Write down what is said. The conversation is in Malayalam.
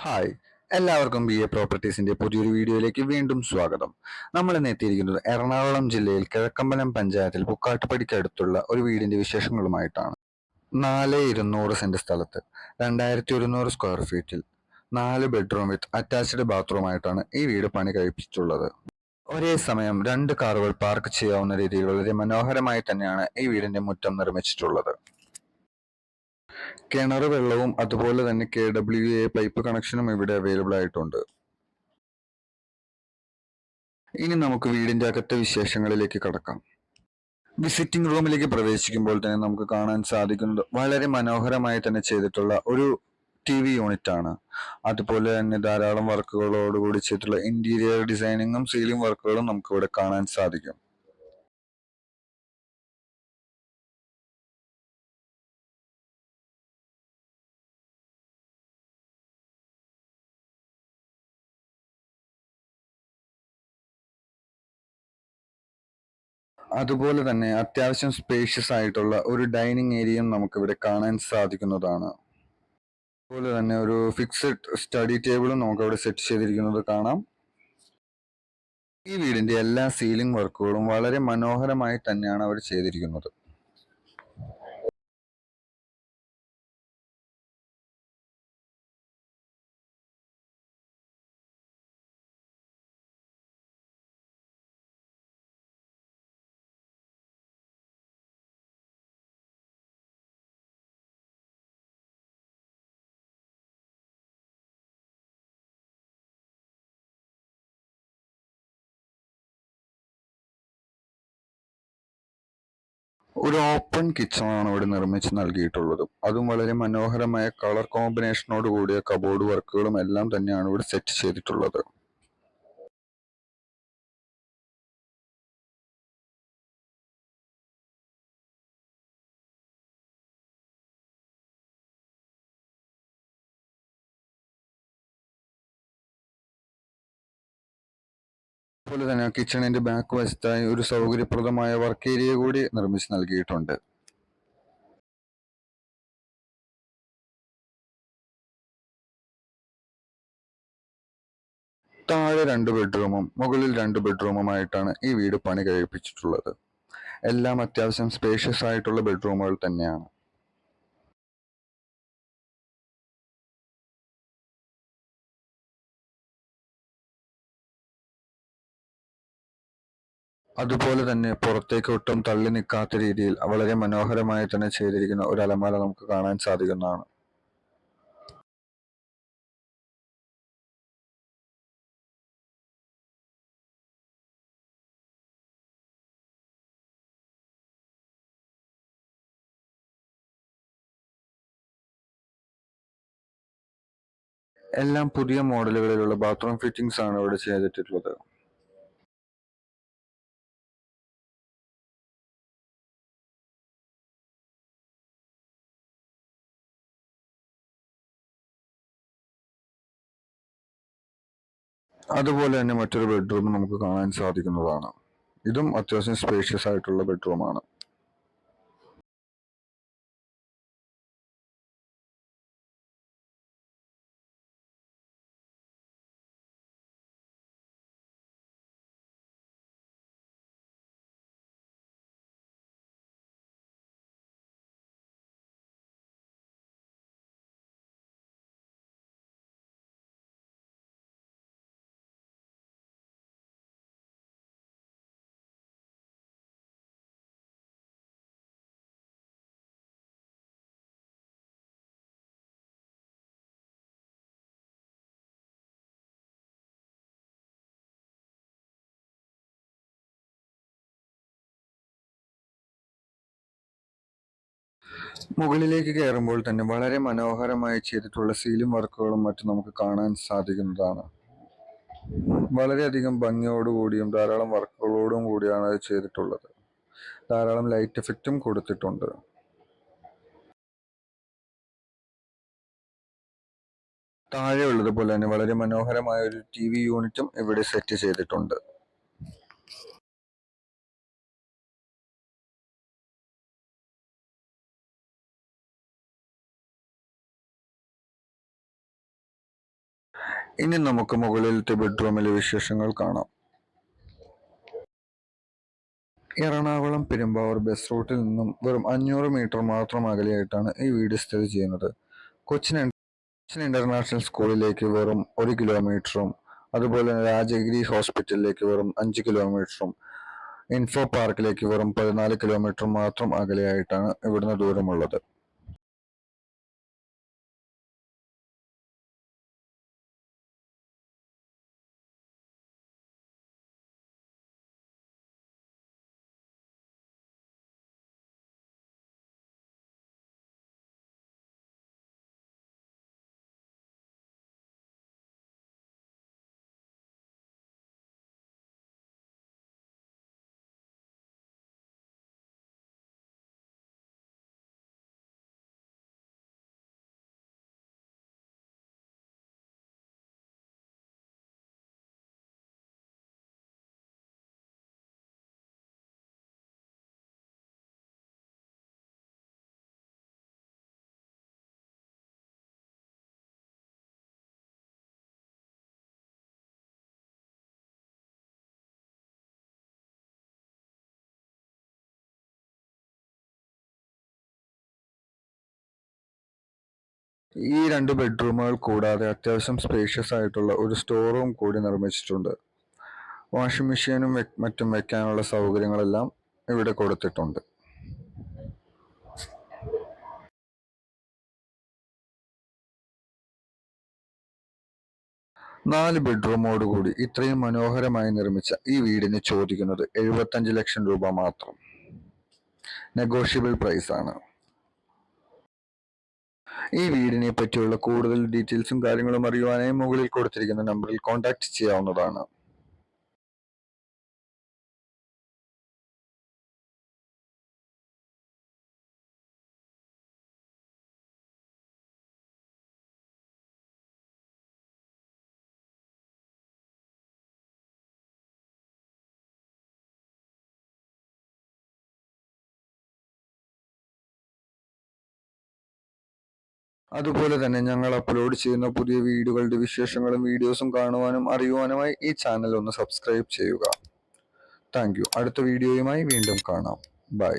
ഹായ്, എല്ലാവർക്കും ബി എ പ്രോപ്പർട്ടീസിന്റെ പുതിയൊരു വീഡിയോയിലേക്ക് വീണ്ടും സ്വാഗതം. നമ്മൾ ഇന്ന് എത്തിയിരിക്കുന്നത് എറണാകുളം ജില്ലയിൽ കിഴക്കമ്പലം പഞ്ചായത്തിൽ പുക്കാട്ടുപടിക്കടുത്തുള്ള ഒരു വീടിന്റെ വിശേഷങ്ങളുമായിട്ടാണ്. 4,200 സെന്റ് സ്ഥലത്ത് 2,100 സ്ക്വയർ ഫീറ്റിൽ 4 ബെഡ്റൂം വിത്ത് അറ്റാച്ച്ഡ് ബാത്റൂമായിട്ടാണ് ഈ വീട് പണി കഴിപ്പിച്ചിട്ടുള്ളത്. ഒരേ സമയം 2 കാറുകൾ പാർക്ക് ചെയ്യാവുന്ന രീതിയിൽ വളരെ മനോഹരമായി തന്നെയാണ് ഈ വീടിന്റെ മുറ്റം നിർമ്മിച്ചിട്ടുള്ളത്. കിണർ വെള്ളവും അതുപോലെ തന്നെ KWA പൈപ്പ് കണക്ഷനും ഇവിടെ അവൈലബിൾ ആയിട്ടുണ്ട്. ഇനി നമുക്ക് വീടിന്റെ അകത്തെ വിശേഷങ്ങളിലേക്ക് കടക്കാം. വിസിറ്റിംഗ് റൂമിലേക്ക് പ്രവേശിക്കുമ്പോൾ തന്നെ നമുക്ക് കാണാൻ സാധിക്കുന്നത് വളരെ മനോഹരമായി തന്നെ ചെയ്തിട്ടുള്ള ഒരു TV യൂണിറ്റ് ആണ്. അതുപോലെ തന്നെ ധാരാളം വർക്കുകളോടുകൂടി ചെയ്തിട്ടുള്ള ഇന്റീരിയർ ഡിസൈനിങ്ങും സീലിംഗ് വർക്കുകളും നമുക്ക് ഇവിടെ കാണാൻ സാധിക്കും. അതുപോലെ തന്നെ അത്യാവശ്യം സ്പേഷ്യസ് ആയിട്ടുള്ള ഒരു ഡൈനിങ് ഏരിയയും നമുക്കിവിടെ കാണാൻ സാധിക്കുന്നതാണ്. അതുപോലെ തന്നെ ഒരു ഫിക്സഡ് സ്റ്റഡി ടേബിളും നമുക്കവിടെ സെറ്റ് ചെയ്തിരിക്കുന്നത് കാണാം. ഈ വീടിന്റെ എല്ലാ സീലിംഗ് വർക്കുകളും വളരെ മനോഹരമായി തന്നെയാണ് അവർ ചെയ്തിരിക്കുന്നത്. ഒരു ഓപ്പൺ കിച്ചൺ ആണ് ഇവിടെ നിർമ്മിച്ച് നൽകിയിട്ടുള്ളത്. അതും വളരെ മനോഹരമായ കളർ കോമ്പിനേഷനോട് കൂടിയ കബോർഡ് വർക്കുകളും എല്ലാം തന്നെയാണ് ഇവിടെ സെറ്റ് ചെയ്തിട്ടുള്ളത്. അതുപോലെ തന്നെ കിച്ചണിന്റെ ബാക്ക് വശത്തായി ഒരു സൗകര്യപ്രദമായ വർക്ക് ഏരിയ കൂടി നിർമ്മിച്ച് നൽകിയിട്ടുണ്ട്. താഴെ 2 ബെഡ്റൂമും മുകളിൽ 2 ബെഡ്റൂമുമായിട്ടാണ് ഈ വീട് പണി കഴിപ്പിച്ചിട്ടുള്ളത്. എല്ലാം അത്യാവശ്യം സ്പേഷ്യസ് ആയിട്ടുള്ള ബെഡ്റൂമുകൾ തന്നെയാണ്. അതുപോലെ തന്നെ പുറത്തേക്ക് ഒട്ടും തള്ളി നിൽക്കാത്ത രീതിയിൽ വളരെ മനോഹരമായി തന്നെ ചെയ്തിരിക്കുന്ന ഒരു അലമാര നമുക്ക് കാണാൻ സാധിക്കുന്നതാണ്. എല്ലാം പുതിയ മോഡലുകളിലുള്ള ബാത്റൂം ഫിറ്റിംഗ്സ് ആണ് ഇവിടെ ചെയ്തിട്ടുള്ളത്. അതുപോലെ തന്നെ മറ്റൊരു ബെഡ്റൂം നമുക്ക് കാണാൻ സാധിക്കുന്നതാണ്. ഇതും അത്യാവശ്യം സ്പേഷ്യസ് ആയിട്ടുള്ള ബെഡ്റൂമാണ്. മുകളിലേക്ക് കയറുമ്പോൾ തന്നെ വളരെ മനോഹരമായി ചെയ്തിട്ടുള്ള സീലിംഗ് വർക്കുകളും മറ്റും നമുക്ക് കാണാൻ സാധിക്കുന്നതാണ്. വളരെയധികം ഭംഗിയോടുകൂടിയും ധാരാളം വർക്കുകളോടും കൂടിയാണ് അത് ചെയ്തിട്ടുള്ളത്. ധാരാളം ലൈറ്റ് എഫക്റ്റും കൊടുത്തിട്ടുണ്ട്. താഴെ ഉള്ളതുപോലെ തന്നെ വളരെ മനോഹരമായ ഒരു TV യൂണിറ്റും ഇവിടെ സെറ്റ് ചെയ്തിട്ടുണ്ട്. ഇനി നമുക്ക് മുകളിലത്തെ ബെഡ്റൂമിലെ വിശേഷങ്ങൾ കാണാം. എറണാകുളം പെരുമ്പാവൂർ ബസ് റൂട്ടിൽ നിന്നും വെറും 500 മീറ്റർ മാത്രം അകലെയായിട്ടാണ് ഈ വീട് സ്ഥിതി ചെയ്യുന്നത്. കൊച്ചിൻ ഇന്റർനാഷണൽ സ്കൂളിലേക്ക് വെറും 1 കിലോമീറ്ററും അതുപോലെ രാജഗിരി ഹോസ്പിറ്റലിലേക്ക് വെറും 5 കിലോമീറ്ററും ഇൻഫോ പാർക്കിലേക്ക് വെറും 14 കിലോമീറ്റർ മാത്രം അകലെയായിട്ടാണ് ഇവിടുന്ന് ദൂരമുള്ളത്. ഈ 2 ബെഡ്റൂമുകൾ കൂടാതെ അത്യാവശ്യം സ്പേഷ്യസ് ആയിട്ടുള്ള ഒരു സ്റ്റോർ റൂം കൂടി നിർമ്മിച്ചിട്ടുണ്ട്. വാഷിംഗ് മെഷീനും മറ്റും വെക്കാനുള്ള സൗകര്യങ്ങളെല്ലാം ഇവിടെ കൊടുത്തിട്ടുണ്ട്. നാല് ബെഡ്റൂമോടുകൂടി ഇത്രയും മനോഹരമായി നിർമ്മിച്ച ഈ വീടിന് ചോദിക്കുന്നത് 75 ലക്ഷം രൂപ മാത്രം. നെഗോഷ്യബിൾ പ്രൈസ് ആണ്. ഈ വീടിനെ പറ്റിയുള്ള കൂടുതൽ ഡീറ്റെയിൽസും കാര്യങ്ങളും അറിയുവാനായി മുകളിൽ കൊടുത്തിരിക്കുന്ന നമ്പറിൽ കോൺടാക്ട് ചെയ്യാവുന്നതാണ്. അതുപോലെ തന്നെ ഞങ്ങൾ അപ്ലോഡ് ചെയ്യുന്ന പുതിയ വീഡിയോകളുടെ വിശേഷങ്ങളും വീഡിയോസും കാണുവാനും അറിയുവാനുമായി ഈ ചാനൽ ഒന്ന് സബ്സ്ക്രൈബ് ചെയ്യുക. Thank you. അടുത്ത വീഡിയോയുമായി വീണ്ടും കാണാം. ബൈ.